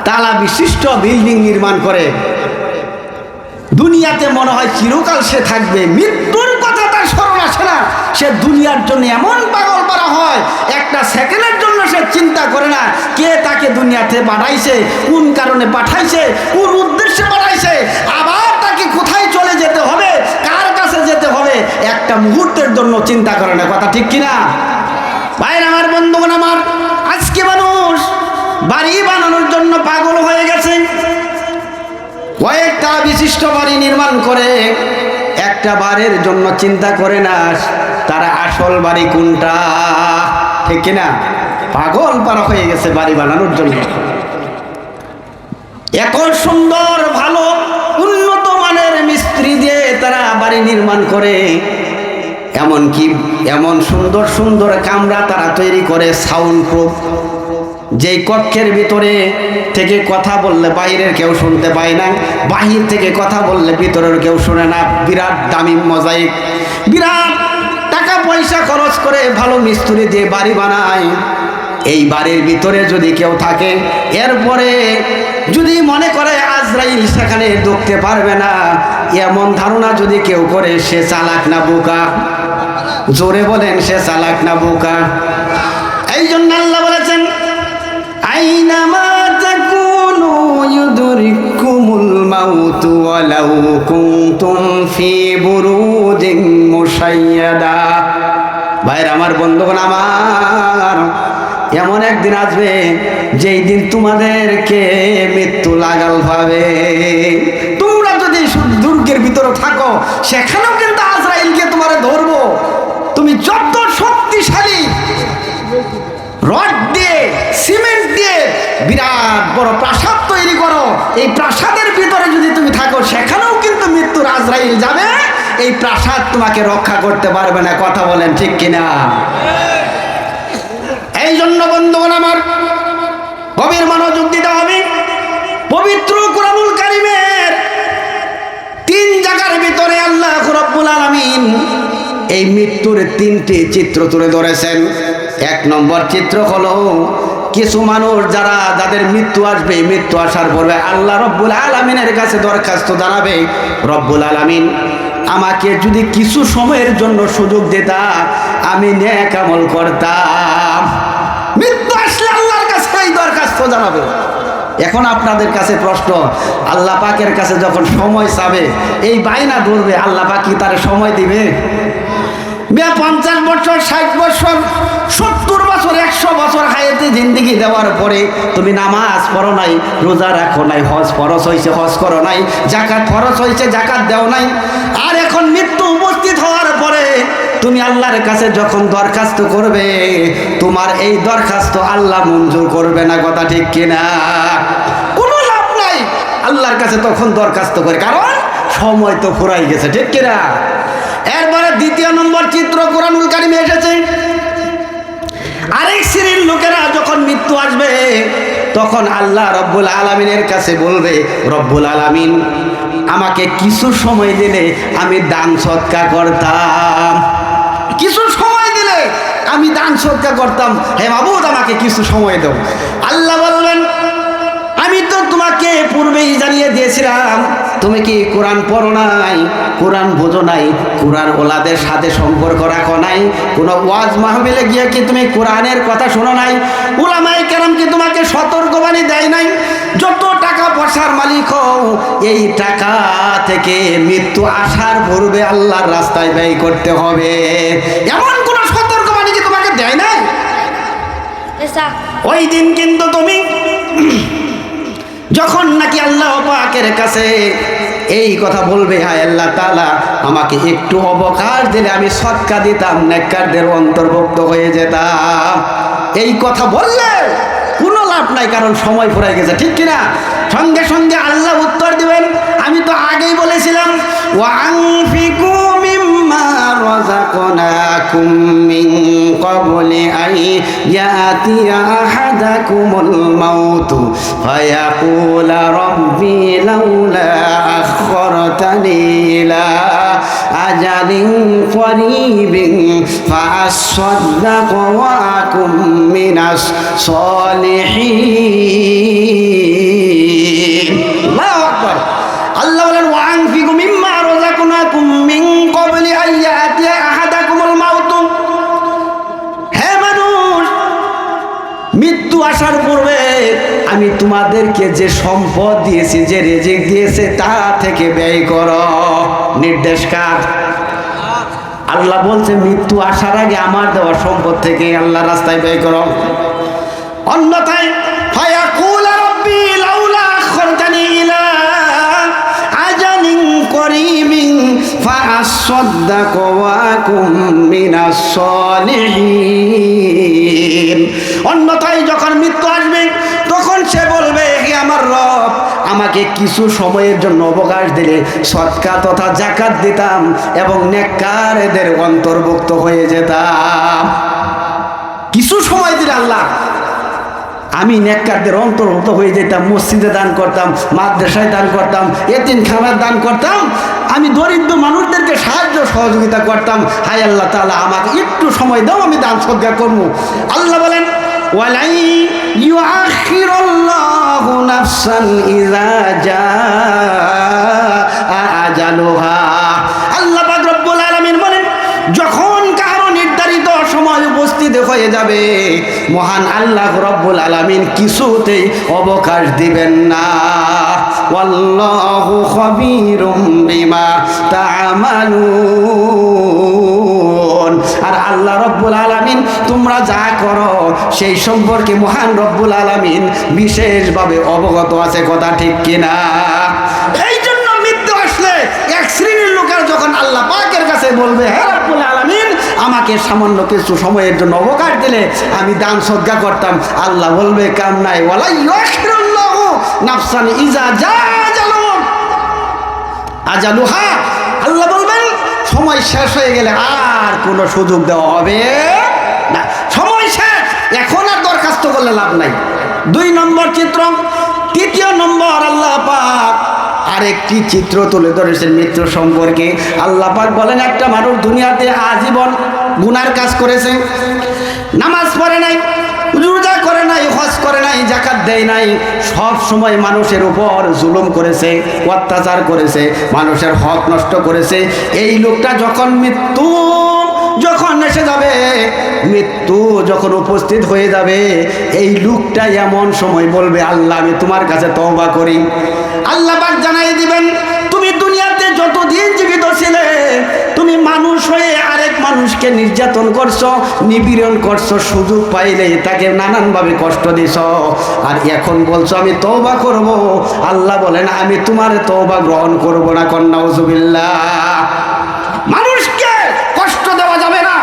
A: তালা বিশিষ্ট বিল্ডিং নির্মাণ করে। দুনিয়াতে মনে হয় চিরকাল সে থাকবে, মৃত্যুর কথা তার স্মরণ আসে না। সে দুনিয়ার জন্য এমন পাগল করা হয়, একটা সেকেন্ডের জন্য সে চিন্তা করে না কে তাকে দুনিয়াতে পাঠাইছে, কোন কারণে পাঠাইছে, কোন উদ্দেশ্যে পাঠাইছে, আবার তাকে কোথায় চলে যেতে হবে, কার কাছে যেতে হবে, একটা মুহূর্তের জন্য চিন্তা করে না, কথা ঠিক কিনা? ভাইরা আমার, বন্ধুগণ আমার, আজকে মানুষ বাড়ি বানানোর জন্য পাগল হয়ে গেছে। কয়েকটা বিশিষ্ট বাড়ি নির্মাণ করে, একটা বাড়ির জন্য চিন্তা করে না তারা আসল বাড়ি কোনটা, ঠিক কিনা? পাগল পারা হয়ে গেছে বাড়ি বানানোর জন্য। এত সুন্দর ভালো উন্নত মানের মিস্ত্রি দিয়ে তারা বাড়ি নির্মাণ করে, এমনকি এমন সুন্দর সুন্দর কামরা তারা তৈরি করে, সাউন্ড প্রুফ, যেই কক্ষের ভিতরে থেকে কথা বললে বাইরের কেউ শুনতে পায় না, বাহির থেকে কথা বললে ভিতরের কেউ শুনে না। বিরাট দামি মোজাইক, বিরাট টাকা পয়সা খরচ করে ভালো মিস্ত্রি দিয়ে বাড়ি বানায়। এই বাড়ির ভিতরে যদি কেউ থাকে, এরপরে যদি মনে করে আজরাইল সেখানে ঢুকতে পারবে না, এমন ধারণা যদি কেউ করে, সে চালাক না বোকা? জোরে বলেন, সে চালাক না বোকা? এই জন্য আল্লাহ বলেছেন আইনামা তাকুনু ইউদরিকুমুল মাউতু ওয়ালাউ কুনতুম ফি বুরুজিন মুশাইয়াদা। ভাইরা আমার, বন্ধুগণ আমার, এমন একদিন আসবে যেই দিন তোমাদেরকে মৃত্যু লাগাল পাবে। তোমরা যদি দুর্গের ভিতরে থাকো, সেখানেও কিন্তু আজরাইলকে তোমারে ধরবো। তুমি যত শক্তিশালী রড দিয়ে, সিমেন্ট দিয়ে বিরাট বড় প্রাসাদ তৈরি করো, এই প্রাসাদের ভিতরে যদি তুমি থাকো, সেখানেও কিন্তু মৃত্যুর আজরাইল যাবে, এই প্রাসাদ তোমাকে রক্ষা করতে পারবে না, কথা বলেন ঠিক কিনা? এই জন্য বন্ধুগণ আমার, গভীর মনোযোগ দিতে হবে। পবিত্র কুরআনুল কারীমের 3 জায়গার ভিতরে আল্লাহ রাব্বুল আলামিন এই মৃত্যুর 3টি চিত্র তুলে ধরেছেন। 1 নম্বর চিত্র হলো কিছু মানুষ যাদের মৃত্যু আসবে, মৃত্যু আসার পরে আল্লাহ রব্বুল আলামিনের কাছে দরখাস্ত জানাবে, রব্বুল আলামিন আমাকে যদি কিছু সময়ের জন্য সুযোগ দিতা, আমি নেক আমল করতাম। মৃত্যু আসলে আল্লাহর কাছে এই দরখাস্ত জানাবে। এখন আপনাদের কাছে প্রশ্ন, আল্লাহ পাকের কাছে যখন সময় চাবে, এই বায়না ধরবে, আল্লাহ পাক কি তার সময় দিবে? 50 বছর, 60 বছর, 70 বছর, 100 বছর হায়াতে জিন্দেগি দেওয়ার পরে তুমি নামাজ পড়ো নাই, রোজা রাখো নাই, হজ ফরজ হয়েছে হজ করো নাই, জাকাত ফরজ হয়েছে জাকাত দেও নাই, আর এখন মৃত্যু উপস্থিত হওয়ার পরে তুমি আল্লাহর কাছে যখন দরখাস্ত করবে, তোমার এই দরখাস্ত আল্লাহ মঞ্জুর করবে না। কথা ঠিক কিনা? কোনো লাভ নাই আল্লাহর কাছে তখন দরখাস্ত করে, কারণ সময় তো ফুরাই গেছে। ঠিক কিনা? এরপরে দ্বিতীয় নম্বর চিত্র কোরআনুল কারিমে এসেছে। আরেক শ্রেণীর লোকেরা যখন মৃত্যু আসবে, তখন আল্লাহ রব্বুল আলামিনের কাছে বলবে, রব্বুল আলামিন আমাকে কিছু সময় দিলে আমি দান সদকা করতাম, কিছু সময় দিলে আমি দান সদকা করতাম, হে মাবুদ আমাকে কিছু সময় দাও। আল্লাহ বলবেন, আমি তো তোমাকে পূর্বেই জানিয়ে দিয়েছিলাম, তুমি কি কোরআন পড়ো নাই, কোরআন বোঝো নাই, কোরআন ওলাদের সাথে সম্পর্ক রাখো নাই, কোনো ওয়াজ মাহফিলে গিয়ে কি তুমি কোরআনের কথা শোনো নাই, উলামায়ে কেরাম কি তোমাকে সতর্কবাণী দেয় নাই, যত টাকা পয়সার মালিক হও এই টাকা থেকে মৃত্যু আসার পূর্বে আল্লাহর রাস্তায় ব্যয় করতে হবে, এমন কোনো সতর্কবাণী কি তোমাকে দেয় নাই? ওই দিন কিন্তু তুমি যখন নাকি আল্লাহ পাকের কাছে এই কথা বলবে, হায় আল্লাহ তাআলা আমাকে একটু অবকাশ দিলে আমি সদকা দিতাম, নেককারদের অন্তর্ভুক্ত হয়ে যেতাম, এই কথা বললে কোনো লাভ নাই, কারণ সময় ফুরাই গেছে। ঠিক কিনা? সঙ্গে সঙ্গে আল্লাহ উত্তর দিবেন, আমি তো আগেই বলেছিলাম, ওয়া আনফিকু মিম্মা রাযাকনাকুম মিন ক্বাবলি আন ইয়াতিয়া আহাদাকুমুল মাউত ফায়াকুলা রাব্বি লাউলা আখখারতানি ইলা আজালিন করিবিন ফাআসাদদাক ওয়া আকুম মিনাস সলিহিন। আল্লাহু আকবার। আল্লাহ বলেন, ওয়া আনফিকু মিম্মা রাযাকনাকুম মিন ক্বাবলি আন ইয়াতিয়া আহাদাকুমুল মাউত, হে মানুষ মৃত্যু আসার পূর্বে আমি তোমাদেরকে যে সম্পদ দিয়েছি, যে রিজিক দিয়েছে তা থেকে ব্যয় করো। নির্দেশ কার? আল্লাহ বলছে মৃত্যু আসার আগে আমার দেওয়া সম্পদ থেকে আল্লাহর রাস্তায় ব্যয় করো, অন্যথায় ফায়াকুলা রাব্বি লাউলা আখখারতানি ইলা আজালিন করিবিন ফাআসাদদাক ওয়া আকুম মিনাস সলিহিন। অন্যথায় যখন মৃত্যু আসবে তখন সে বলবে, হে আমার রব আমাকে কিছু সময়ের জন্য অবকাশ দিলে সদকা তথা জাকাত দিতাম এবং নেককারদের অন্তর্ভুক্ত হয়ে যেতাম। কিছু সময় দিলে আল্লাহ আমি নেককারদের অন্তর্ভুক্ত হয়ে যেতাম, মসজিদে দান করতাম, মাদ্রাসায় দান করতাম, এতিমখানায় দান করতাম, আমি দরিদ্র মানুষদেরকে সাহায্য সহযোগিতা করতাম। হায় আল্লাহ তাআলা আমাকে একটু সময় দাও, আমি দান সদকা করব। আল্লাহ বলেন, ওয়ালাই ইউআখিরুল্লাহু নাফসান ইযা জাআ আজালুহা। আল্লাহ পাক রব্বুল আলামিন বলেন, যখন কারো নির্ধারিত সময় উপস্থিত হয়ে যাবে, মহান আল্লাহ রব্বুল আলামিন কিছুতেই অবকাশ দিবেন না। ওয়াল্লাহু খাবীরুম বিমা তা'মালুন। আর আল্লাহ রব্বুল আলামিন তোমরা যা করো সেই সম্পর্কে মহান রব্বুল আলামিন বিশেষভাবে অবগত আছে। কথা ঠিক কিনা? এই জন্য মৃত্যু আসলে এক শ্রেণীর লোকের যখন আল্লাহ পাকের কাছে বলবে, হে রব্বুল আলামিন আমাকে সামান্য কিছু সময়ের জন্য অবকাশ দিলে আমি দান সদকা করতাম, আল্লাহ বলবে কাম নাই, ওয়ালা ইউআখিরুল্লাহু নাফসান ইযা জাআ আজালুহা। আল্লাহ বলবেন সময় শেষ হয়ে গেলে আর কোনো সুযোগ দেওয়া হবে না, সময় শেষ, এখন আর দরখাস্ত করলে লাভ নাই। 2 নম্বর চিত্র। 3 নম্বর আল্লাহ পাক আরেকটি চিত্র তুলে ধরেছেন মৃত্যু সম্পর্কে। আল্লাহ পাক বলেন, একটা মানুষ দুনিয়াতে আজীবন গুনার কাজ করেছে, নামাজ পড়ে নাই, রোজা করে নাই, হজ করে নাই, যাকাত দেয় নাই, সব সময় মানুষের উপর জুলুম করেছে, অত্যাচার করেছে, মানুষের হক নষ্ট করেছে। এই লোকটা যখন মৃত্যু যখন এসে যাবে, মৃত্যু যখন উপস্থিত হয়ে যাবে, এই লোকটা এমন সময় বলবে, আল্লাহ আমি তোমার কাছে তওবা করি। আল্লাহ পাক জানাই দিবেন, তুমি দুনিয়াতে যতদিন জীবিত ছিলে তুমি মানুষ হয়ে আরেক আরেক মানুষকে নির্যাতন করছো, নিপীড়ন করছো, সুযোগ পাইলেই তাকে নানানভাবে কষ্ট দিছ, আর এখন বলছো আমি তওবা করব। আল্লাহ বলেন আমি তোমার তওবা গ্রহণ করব না। নাউজুবিল্লাহ। মানুষকে কষ্ট দেওয়া যাবে না,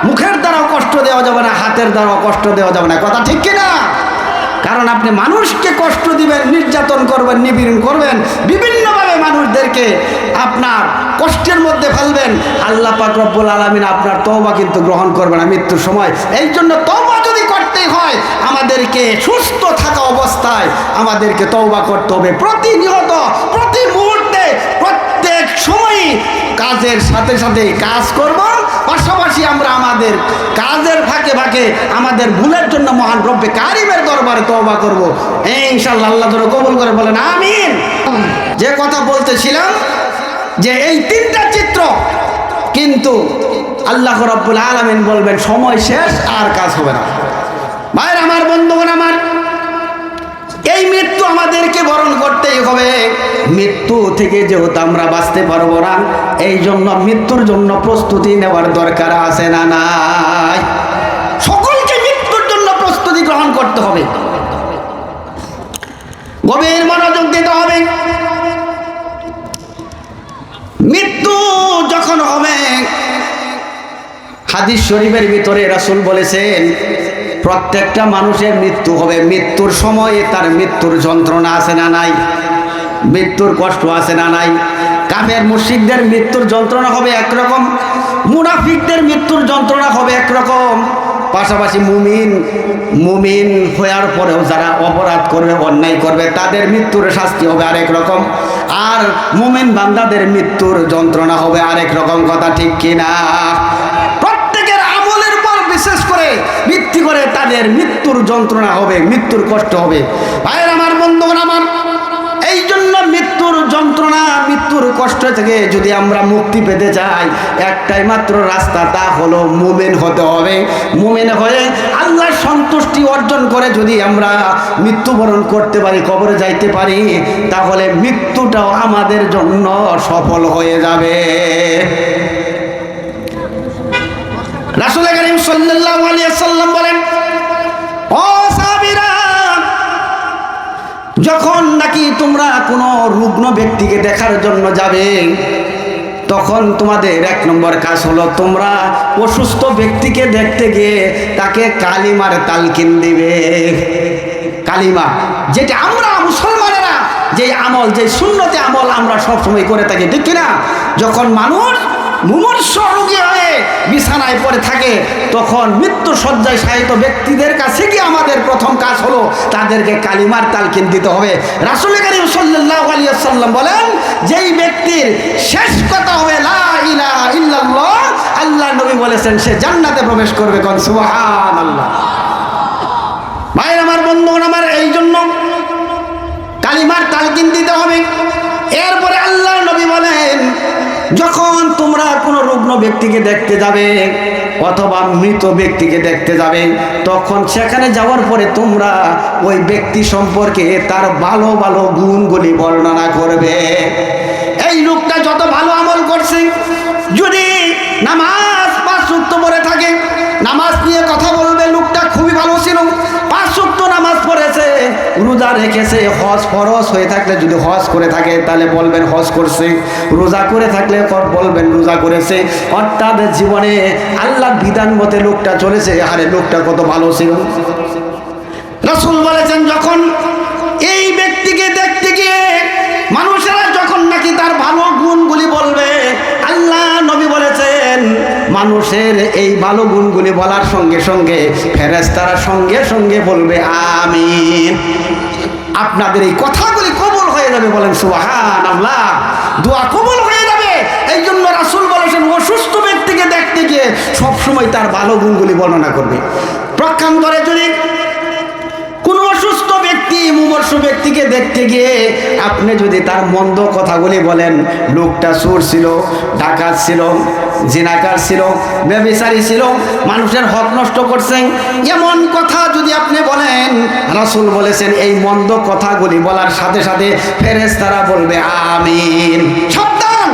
A: মুখের দ্বারাও কষ্ট দেওয়া যাবে না, হাতের দ্বারাও কষ্ট দেওয়া যাবে না। কথা ঠিক কিনা? কারণ আপনি মানুষকে কষ্ট দিবেন, নির্যাতন করবেন, নিপীড়ন করবেন, বিভিন্নভাবে মানুষদেরকে আপনার কষ্টের মধ্যে ফেলবেন, আল্লাহ পাক রব্বুল আলামিন আপনার তওবা কিন্তু গ্রহণ করবে না মৃত্যুর সময়। এই জন্য তওবা যদি করতেই হয় আমাদেরকে সুস্থ থাকা অবস্থায় আমাদেরকে তওবা করতে হবে। প্রতিনিয়ত, প্রতি মুহূর্তে, প্রত্যেক সময়ই কাজের সাথে সাথে কাজ করব, পাশাপাশি আমরা আমাদের কাজের ফাঁকে ফাঁকে আমাদের ভুলের জন্য মহান রব্বে কারিমের দরবারে তওবা করব। ইনশাআল্লাহ আল্লাহ যেন কবুল করে, বলেন আমিন। যে কথা বলতেছিলাম যে এই তিনটা চিত্র, কিন্তু আল্লাহ রাব্বুল আলামিন বলবেন সময় শেষ, আর কাজ হবে না। ভাইরা আমার, বন্ধুগণ আমার, এই মৃত্যু আমাদেরকে বরণ করতেই হবে। মৃত্যু থেকে যেহেতু আমরা বাঁচতে পারবো না, এই জন্য মৃত্যুর জন্য প্রস্তুতি নেওয়ার দরকার আছে না নাই? সকলকে মৃত্যুর জন্য প্রস্তুতি গ্রহণ করতে হবে, গভীর মনোযোগ দিতে হবে। মৃত্যু যখন হবে, হাদিস শরীফের ভিতরে রাসূল বলেছেন প্রত্যেকটা মানুষের মৃত্যু হবে। মৃত্যুর সময়ে তার মৃত্যুর যন্ত্রণা আছে না নাই? মৃত্যুর কষ্ট আছে না নাই? কাফের মুশরিকদের মৃত্যুর যন্ত্রণা হবে একরকম, মুনাফিকদের মৃত্যুর যন্ত্রণা হবে একরকম, পাশাপাশি মুমিন হওয়ার পরেও যারা অপরাধ করবে, অন্যায় করবে, তাদের মৃত্যুর শাস্তি হবে আরেক রকম, আর মুমিন বান্দাদের মৃত্যুর যন্ত্রণা হবে আরেক রকম। কথা ঠিক কিনা? প্রত্যেকের আমলের উপর বিশেষ করে ভিত্তি করে তাদের মৃত্যুর যন্ত্রণা হবে, মৃত্যুর কষ্ট হবে। ভাইয়ের আমার, বন্ধুগণ আমার, এই জন্য মৃত্যুর যন্ত্রণা, মৃত্যুর কষ্ট থেকে যদি আমরা মুক্তি পেতে চাই, একটাই মাত্র রাস্তা, তা হলো মুমিন হতে হবে। মুমিন হয়ে আল্লাহর সন্তুষ্টি অর্জন করে যদি আমরা মৃত্যুবরণ করতে পারি, কবরে যাইতে পারি, তাহলে মৃত্যুটাও আমাদের জন্য সফল হয়ে যাবে। রাসূল কারীম সাল্লাল্লাহু আলাইহি ওয়াসাল্লাম বলেন, ও সাহাবীরা, যখন নাকি তোমরা কোনো রুগ্ন ব্যক্তিকে দেখার জন্য যাবে, তখন তোমাদের এক নম্বর কাজ হলো তোমরা অসুস্থ ব্যক্তিকে দেখতে গিয়ে তাকে কালিমার তালকিন দিবে। কালিমা, যেটা আমরা মুসলমানেরা যে আমল, যে সুন্নতে আমল আমরা সবসময় করে থাকি, ঠিক কিনা? যখন মানুষ মুমূর্ষ রোগী হয়ে বিছানায় পড়ে থাকে, তখন মৃত্যু শয্যায় শায়িত ব্যক্তিদের কাছে গিয়ে আমাদের প্রথম কাজ হলো তাদেরকে কালিমার তালকিন দিতে হবে। রাসূল কারীম সাল্লাল্লাহু আলাইহি ওয়াসাল্লাম বলেন, যেই ব্যক্তির শেষ কথা হবে লা ইলাহা ইল্লাল্লাহ, আল্লাহ নবী বলেছেন সে জান্নাতে প্রবেশ করবে। কোন সুবহানাল্লাহ। ভাইরা আমার, বন্ধুগণ আমার, এই জন্য কালিমার তালকিন দিতে হবে। এরপরে আল্লাহ নবী বলেন, যখন তোমরা কোনো রুগ্ন ব্যক্তিকে দেখতে যাবে অথবা মৃত ব্যক্তিকে দেখতে যাবে, তখন সেখানে যাওয়ার পরে তোমরা ওই ব্যক্তি সম্পর্কে তার ভালো ভালো গুণগুলি বর্ণনা করবে। এই লোকটা যত ভালো আমল করছে, যদি নামাজ 5 ওয়াক্ত পড়ে থাকে, নামাজ নিয়ে কথা বলবে, লোকটা খুবই ভালো ছিল, 5 ওয়াক্ত নামাজ পড়েছে, রোজা রেখেছে, হজ ফরজ হয়ে থাকলে যদি হজ করে থাকে তাহলে বলবেন হজ করছে, রোজা করে থাকলে বলবেন রোজা করেছে, অর্থাৎ জীবনে আল্লাহর বিধান মতে লোকটা চলেছে। আরে লোকটা কত ভালো ছিল। রাসূল বলেছেন, যখন এই ব্যক্তিকে দেখতে গিয়ে মানুষেরা যখন নাকি তার ভালো গুণগুলি বলবে, আল্লাহ নবী বলেছেন মানুষের এই ভালো গুণগুলি বলার সঙ্গে সঙ্গে ফেরেশতারা সঙ্গে সঙ্গে বলবে আমিন। আপনাদের এই কথাগুলি কবুল হয়ে যাবে, বলেন সুবহানাল্লাহ। দোয়া কবুল হয়ে যাবে। এই জন্য রাসূল বলেছেন অসুস্থ ব্যক্তিকে দেখতে গিয়ে সবসময় তার ভালো গুণগুলি বর্ণনা করবে। প্রকান্তরে যদি কোনো অসুস্থ ব্যক্তি, মুমূর্ষ ব্যক্তিকে দেখতে গিয়ে আপনি যদি তার মন্দ কথাগুলি বলেন, লোকটা চোর ছিল, ডাকাত ছিল, জিনাকার ছিল, ব্যভিচারী ছিল, মানুষের হক নষ্ট করছেন, এমন কথা যদি আপনি বলেন, রাসূল বলেছেন এই মন্দ কথাগুলি বলার সাথে সাথে ফেরেশতারা বলবে আমিন। সাবধান,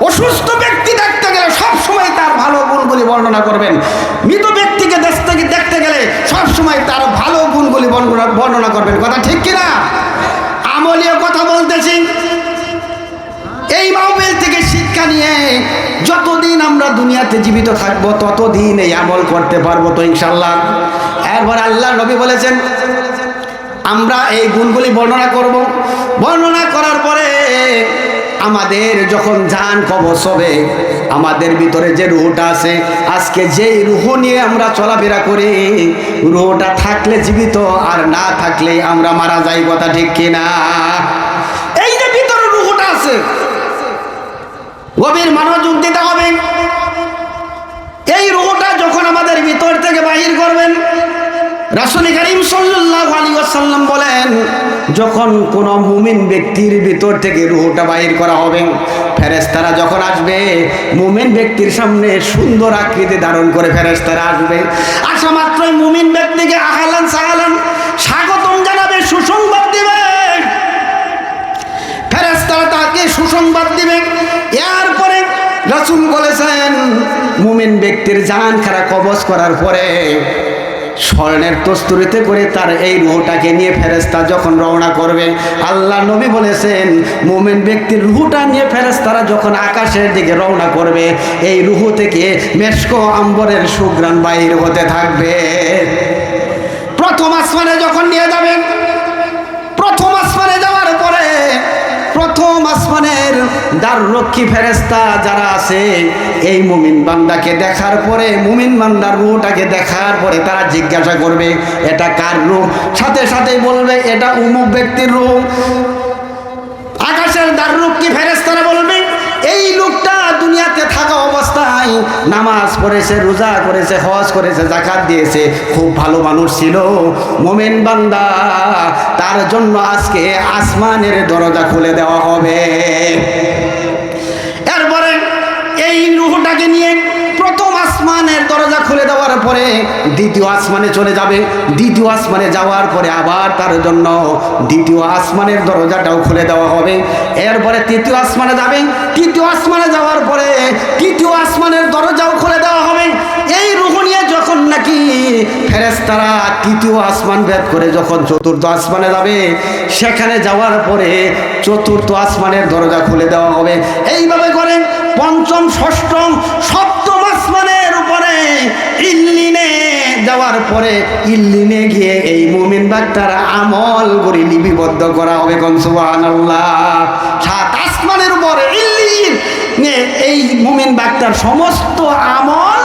A: অসুস্থ ব্যক্তি দেখতে গেলে সবসময় তার ভালো বর্ণনা করবেন। মৃত ব্যক্তিকে দেখতে গেলে সবসময় তার ভালো গুণগুলি বর্ণনা করবেন। কথা ঠিক কিনা? আমলীয় কথা বলতেছি। এই মাহফিল থেকে শিক্ষা নিয়ে যতদিন আমরা দুনিয়াতে জীবিত থাকবো ততদিন এই আমল করতে পারবো তো ইনশাল্লাহ। এরপর আল্লাহ নবী বলেছেন আমরা এই গুণগুলি বর্ণনা করব। বর্ণনা করার পরে আমাদের যখন জান কবজ হবে, আমাদের ভিতরে যে রুহটা আছে, আজকে যেই রুহ নিয়ে আমরা চলাফেরা করি, রুহটা থাকলে জীবিত আর না থাকলে আমরা মারা যাই। কথা ঠিক কিনা? এই যে ভিতরে রুহটা আছে, গভীর মনোযোগ দিতে হবে। এই রুহটা যখন আমাদের ভিতর থেকে বাহির করবেন, রাসূল করিম সাল্লাল্লাহু আলাইহি ওয়াসাল্লাম বলেন যখন কোন মুমিন ব্যক্তির ভিতর থেকে রুহটা বাহির করা হবে, ফেরেশতারা যখন আসবে মুমিন ব্যক্তির সামনে সুন্দর আকৃতি ধারণ করে ফেরেশতারা আসবে। আসা মাত্রই মুমিন ব্যক্তিকে আহলান সাহলান স্বাগতম জানাবে, সুসংবাদ দিবে। ফেরেশতারা তাকে সুসংবাদ দিবে। এরপরে রাসূল বলেছেন মুমিন ব্যক্তির জান খারা কবজ করার পরে স্বর্ণের তস্তুরিতে করে তার এই রুহটাকে নিয়ে ফেরেশতা যখন রওনা করবে, আল্লাহ নবী বলেছেন মুমিন ব্যক্তির রুহটা নিয়ে ফেরেশতারা যখন আকাশের দিকে রওনা করবে, এই রুহ থেকে মেশক আম্বরের সুঘ্রাণ বাহির হতে থাকবে। প্রথম আসমানে যখন নিয়ে যাবেন, প্রথম আসমানে যাওয়ার পরে প্রথম আসমানের দ্বাররক্ষী ফেরেশতা যারা আছে, এই মুমিন বান্দাকে দেখার পরে, মুমিন বান্দার রূহটাকে দেখার পরে তারা জিজ্ঞাসা করবে এটা কার রূহ? সাথে সাথে বলবে এটা অমুক ব্যক্তির রূহ। আকাশের দ্বাররক্ষী ফেরেশতারা বলবে এই লোকটা দুনিয়াতে থাকা অবস্থায় নামাজ পড়েছে, রোজা করেছে, হজ করেছে, যাকাত দিয়েছে, খুব ভালো মানুষ ছিল, মুমিন বান্দা, তার জন্য আজকে আসমানের দরজা খুলে দেওয়া হবে। এরপরে এই রূহটাকে নিয়ে প্রথম আসমানের দরজা খুলে দেওয়ার পরে দ্বিতীয় আসমানে চলে যাবে। দ্বিতীয় আসমানে যাওয়ার পরে আবার তার জন্য দ্বিতীয় আসমানের দরজাটাও খুলে দেওয়া হবে। এরপরে তৃতীয় আসমানে যাবে। তৃতীয় আসমানে যাওয়ার পরে তৃতীয় আসমানের দরজাও খুলে দেওয়া হবে। এই রূহ নিয়ে যখন নাকি ফেরেশতারা তৃতীয় আসমান ভেদ করে যখন চতুর্থ আসমানে যাবে, সেখানে যাওয়ার পরে চতুর্থ আসমানের দরজা খুলে দেওয়া হবে। এইভাবে করে পঞ্চম, ষষ্ঠম, সপ্তম আসমানের উপরে ইল্লিনে যাওয়ার পরে ইল্লিনে গিয়ে এই মুমিন বান্দার আমল করে লিপিবদ্ধ করা হবে। কোন সুবহানাল্লাহ। সাত আসমানের উপরে ইল্লিন এই মুমিন বান্দার সমস্ত আমল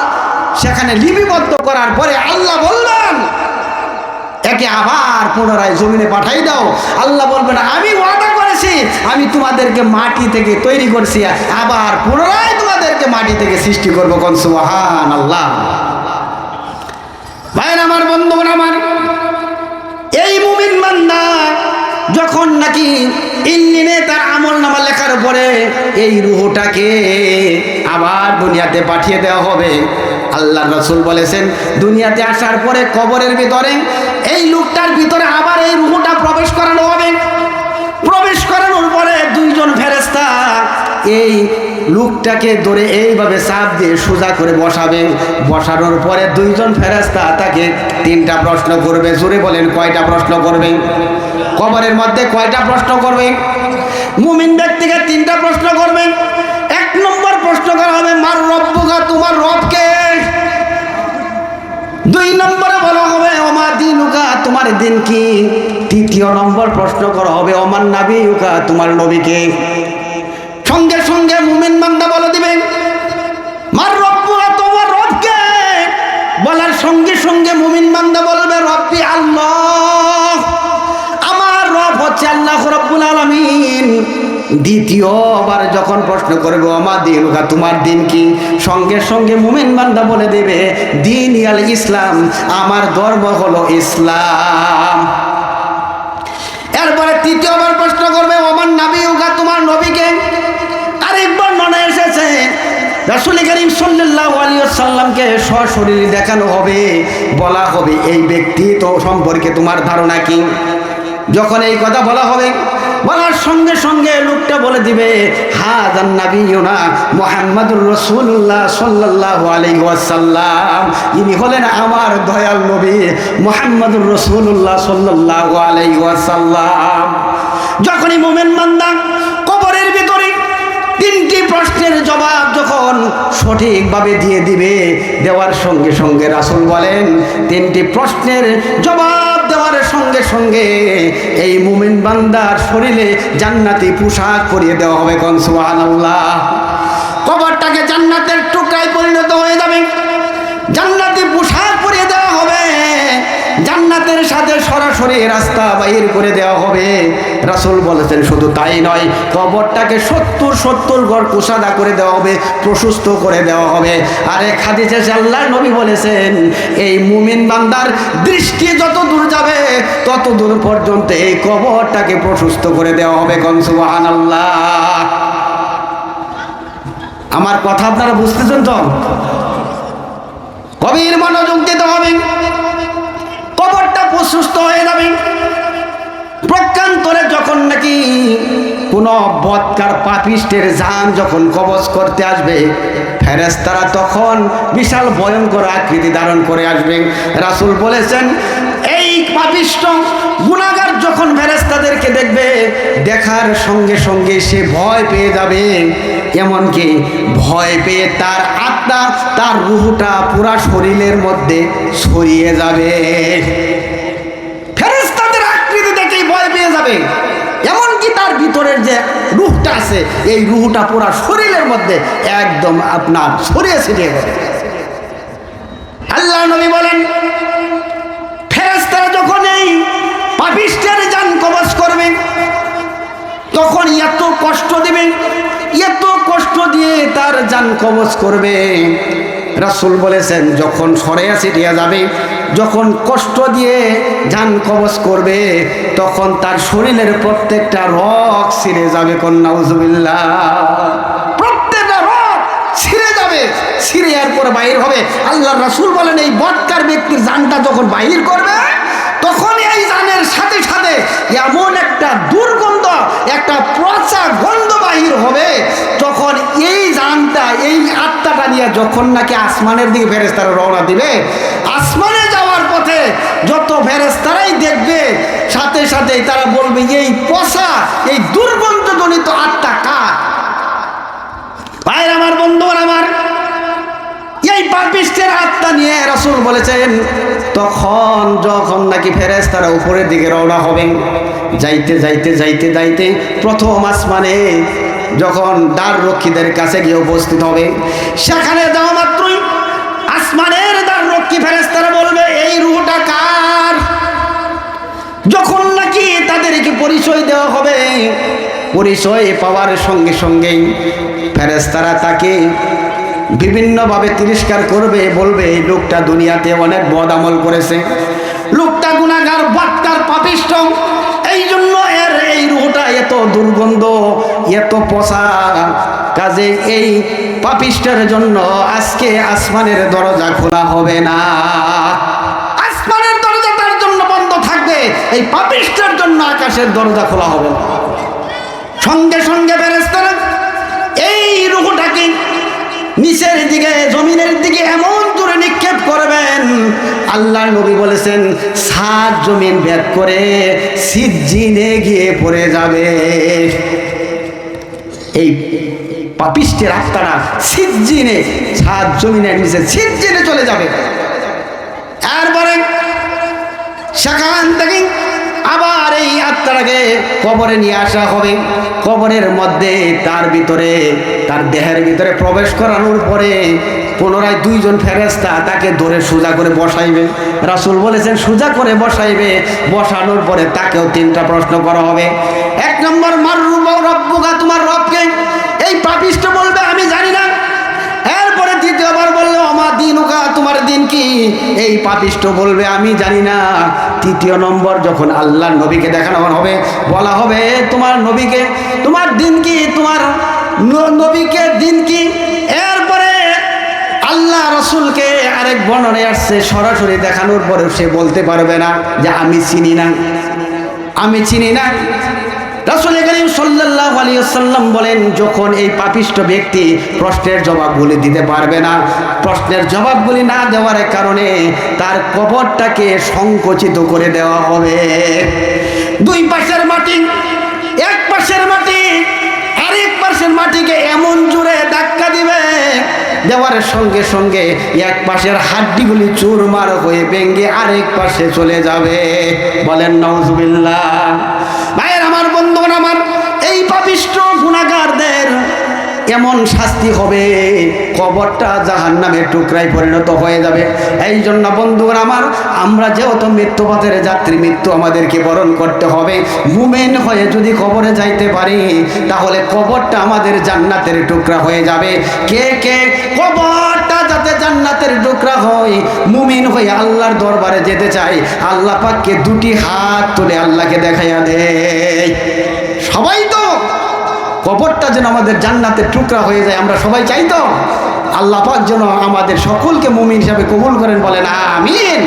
A: সেখানে লিপিবদ্ধ করার পরে আল্লাহ বললেন একে আবার পুনরায় জমিনে পাঠাই দাও। আল্লাহ বলবেন আমি ওয়াদা করেছি, আমি তোমাদেরকে মাটি থেকে তৈরি করছি, আবার পুনরায় তোমাদেরকে মাটি থেকে সৃষ্টি করবো। কোন সুবহানাল্লাহ। ভাই আমার, বন্ধুগণ আমার, এই মুমিন বান্দা যখন নাকি ইল্লিনে তার আমল নামা লেখার পরে এই রূহটাকে আবার দুনিয়াতে পাঠিয়ে দেওয়া হবে। আল্লাহ রাসূল বলেছেন দুনিয়াতে আসার পরে কবরের ভিতরে এই লোকটার ভিতরে আবার এই রূহটা প্রবেশ করানো হবে। প্রবেশ করানোর পরে দুইজন ফেরেশতা এই লোকটাকে ধরে এইভাবে চাপ দিয়ে সোজা করে বসাবে। বসানোর পরে দুইজন ফেরেশতা তাকে তিনটা প্রশ্ন করবে। জোরে বলেন কয়টা প্রশ্ন করবে? কবরের মধ্যে কয়টা প্রশ্ন করবে? মুমিন ব্যক্তিকে তিনটা প্রশ্ন করবে। এক নম্বর প্রশ্ন করা হবে মার রব্বুকা, তোমার রব কে? দুই নম্বরে বলা হবে ওমা দিনুকা, তোমার দিন কি? তৃতীয় নম্বর প্রশ্ন করা হবে ওমান নাবিয়ুকা, তোমার নবী কে? সঙ্গে সঙ্গে মুমিন বান্দা বলে দিবেন মার রব্বুকা, তোমার রব কে? বলার সঙ্গে সঙ্গে মুমিন বান্দা বলবে রব্বি আল্লাহ, আমার রব হচ্ছে আল্লাহ রাব্বুল আলামিন। দ্বিতীয়বার যখন প্রশ্ন করবে ওমা দিনুকা, তোমার দিন কি? সঙ্গে সঙ্গে মুমিন বান্দা বলে দেবে দিন আল ইসলাম, আমার ধর্ম হলো ইসলাম। এরপরে তৃতীয়বার প্রশ্ন করবে ওমান নাবিয়ুকা, তোমার নবীকে? আরেকবার মনে এসেছে রাসূল করিম সাল্লাল্লাহু আলাইহি ওয়াসাল্লামকে সশরীরে দেখানো হবে, বলা হবে এই ব্যক্তি তো সম্পর্কে তোমার ধারণা কি? যখন এই কথা বলা হবে বলার সঙ্গে সঙ্গে লোকটা বলে দিবে হাযান নাবিয়ুনা মুহাম্মাদুর রাসূলুল্লাহ সাল্লাল্লাহু আলাইহি ওয়াসাল্লাম, ইনি হলেন আমার দয়াল নবী মুহাম্মাদুর রাসূলুল্লাহ সাল্লাল্লাহু আলাইহি ওয়াসাল্লাম। যখনই মুমিন বান্দা কবরের ভিতরে তিনটি প্রশ্নের জবাব যখন সঠিকভাবে দিয়ে দিবে, দেওয়ার সঙ্গে সঙ্গে রাসূল বলেন তিনটি প্রশ্নের জবাব দেওয়ার সঙ্গে সঙ্গে এই মুমিন বান্দার শরীরে জান্নাতি পোশাক পরিয়ে দেওয়া হবে। কোন সুবহানাল্লাহ। কবরটাকে জান্নাতের টুকরায় পরিণত হয়ে যাবে, জান্নাতি পোশাক পরিয়ে দেওয়া হবে, জান্নাতের সাথে সরাসরি রাস্তা বাইর করে দেওয়া হবে। রাসূল বলেছেন শুধু তাই নয়, কবরটাকে 70 গড় কুশাদা করে দেওয়া হবে, প্রশস্ত করে দেওয়া হবে। আর এক হাদিসে আল্লাহর নবী বলেছেন এই মুমিন বান্দার দৃষ্টি যত দূর যাবে তত দূর পর্যন্ত এই কবরটাকে প্রশস্ত করে দেওয়া হবে। কোন সুবহানাল্লাহ। আমার কথা আপনারা বুঝতেছেন তো? গভীর মনোযোগ দিতে হবে। কবরটা প্রশস্ত হয়ে যাবে, প্রকান্তরে যখন নাকি কোন বদকার পাপিষ্টের জান যখন কবজ করতে আসবে, ফেরেশতারা তখন বিশাল ভয়ঙ্কর আকৃতি ধারণ করে আসবে। রাসূল বলেছেন এই পাপিষ্ট গুনাহগার যখন ফেরেশতাদেরকে দেখবে, দেখার সঙ্গে সঙ্গে সে ভয় পেয়ে যাবে, এমনকি ভয় পেয়ে তার আত্মা তার রূহটা পুরা শরীরের মধ্যে ছড়িয়ে যাবে। ফেরেশতাদের আকৃতি দেখেই ভয় পেয়ে যাবে, এমনকি তার ভিতরের যে রূহটা আছে এই রূহটা পুরা শরীরের মধ্যে একদম আপনার ছড়িয়ে ছিটিয়ে যাবে। আল্লাহ নবী বলেন ফেরেশতারা যখন এই পাপিষ্টের জান কবজ করবে তখন এত কষ্ট দিবে, এত কষ্ট দিয়ে তার জান কবজ করবে। রাসূল বলেছেন যখন সরিয়ে ছিটিয়ে যাবে, যখন কষ্ট দিয়ে জান কবজ করবে তখন তার শরীরের প্রত্যেকটা রগ ছিঁড়ে যাবে। কন্যা নাউজুবিল্লাহ। প্রত্যেকটা রগ ছিঁড়ে যাবে, ছিঁড়ে এরপর বাহির হবে। আল্লাহর রাসূল বলেন এই বদকার ব্যক্তির জানটা যখন বাহির করবে তখন এই জানের সাথে সাথে এমন একটা দুর্গন্ধ, একটা পচা গন্ধ বাহির হবে, তখন এই জানটা এই আত্মাটা নিয়ে যখন নাকি আসমানের দিকে ফেরেশতারা রওনা দিবে, আসমানে যাওয়ার পথে যত ফেরেশতারাই দেখবে সাথে সাথে তারা বলবে এই পচা এই দুর্গন্ধজনিত আত্মা কার? ভাইরা আমার, বন্ধুরা আমার, এই পাপিষ্টের আত্মা নিয়ে রাসূল বলেছেন তখন যখন নাকি ফেরেশতারা উপরের দিকে রওনা হবে, যাইতে যাইতে যাইতে যাইতে প্রথম আসমানে যখন দ্বার রক্ষীদের কাছে গিয়ে উপস্থিত হবে, সেখানে যাওয়া মাত্রই আসমানের দ্বার রক্ষী ফেরেশতারা বলবে এই রূহটা কার? যখন নাকি তাদেরকে পরিচয় দেওয়া হবে, পরিচয় পাওয়ার সঙ্গে সঙ্গেই ফেরেশতারা তাকে বিভিন্নভাবে তিরস্কার করবে, বলবে এই লোকটা দুনিয়াতে অনেক বদ আমল করেছে, লোকটা গুনাহগার, বদকার, পাপিষ্ঠ, এই জন্য এর এই রূহটা এত দুর্গন্ধ, এত পচা। কাজে এই পাপিষ্টের জন্য আজকে আসমানের দরজা খোলা হবে না, আসমানের দরজা তার জন্য বন্ধ থাকবে, এই পাপিষ্টের জন্য আকাশের দরজা খোলা হবে না। সঙ্গে সঙ্গে ফেরেশতারা এই রূহটাকে নিচের দিকে, জমিনের দিকে এমন দূরে নিক্ষেপ করবেন, আল্লাহর নবী বলেছেন 7 জমিন ভেদ করে সিজ্জিনে গিয়ে পড়ে যাবে। এই পাপিষ্টের আত্মারা সিজ্জিনে, 7 জমিনের নিচে সিজ্জিনে চলে যাবে। এরপরে সেখান থেকে আবার এই আত্মাটাকে কবরে নিয়ে আসা হবে। কবরের মধ্যে তার ভিতরে, তার দেহের ভিতরে প্রবেশ করানোর পরে পুনরায় 2 জন ফেরেশতা তাকে ধরে সোজা করে বসাইবে। রাসূল বলেছেন সোজা করে বসাইবে, বসানোর পরে তাকেও 3টা প্রশ্ন করা হবে। 1 নম্বর মার রব্বুকা, তোমার রবকে? এই পাপিষ্ঠ বলবে আমি জানি না। এরপরে দ্বিতীয়বার বললে আমা দিনুকা, তোমার দিন কি? এই পাপিষ্ঠ বলবে আমি জানি না। 3য় নম্বর যখন আল্লাহর নবীকে দেখানো হবে, বলা হবে তোমার নবীকে, তোমার দিন কি? তোমার নবীকে দিন কি? এরপরে আল্লাহ রাসূলকে আরেক বর্ণনায় আসছে সরাসরি দেখানোর পরে সে বলতে পারবে না যে আমি চিনি না, আমি চিনি না। রাসূল করিম সাল্লাল্লাহু আলাইহি ওয়াসাল্লাম বলেন, যখন এই পাপিষ্ঠ ব্যক্তি প্রশ্নের জবাবগুলি দিতে পারবে না, প্রশ্নের জবাবগুলি না দেওয়ার কারণে তার কবরটাকে সংকুচিত করে দেওয়া হবে। দুই পাশের মাটি, এক পাশের মাটি আরেক পাশের মাটিকে এমন জোরে ধাক্কা দিবে, দেওয়ার সঙ্গে সঙ্গে এক পাশের হাড্ডিগুলি চুরমার হয়ে ভেঙে আরেক পাশে চলে যাবে। বলেন নাউজুবিল্লাহ। ভাইয়ের আমার, বন্ধুগণ আমার, এই পাপিষ্ঠ গুনাহগারদের এমন শাস্তি হবে, কবরটা জাহান্নামের টুকরায় পরিণত হয়ে যাবে। এই জন্য বন্ধুগণ আমার, আমরা যেহেতু মৃত্যুপথের যাত্রী, মৃত্যু আমাদেরকে বরণ করতে হবে। মুমিন হয়ে যদি কবরে যাইতে পারি, তাহলে কবরটা আমাদের জান্নাতের টুকরা হয়ে যাবে। কে কে কবরটা যাতে জান্নাতের টুকরা হয়, মুমিন হয়ে আল্লাহর দরবারে যেতে চাই, আল্লাহ পাককে দুটি হাত তুলে আল্লাহকে দেখাইয়া দেয়। সবাই তো কবরটা যেন আমাদের জান্নাতের টুকরা হয়ে যায়, আমরা সবাই চাই তো। আল্লাহ পাক যেন আমাদের সকলকে মুমিন হিসাবে কবুল করেন। বলেন আমিন।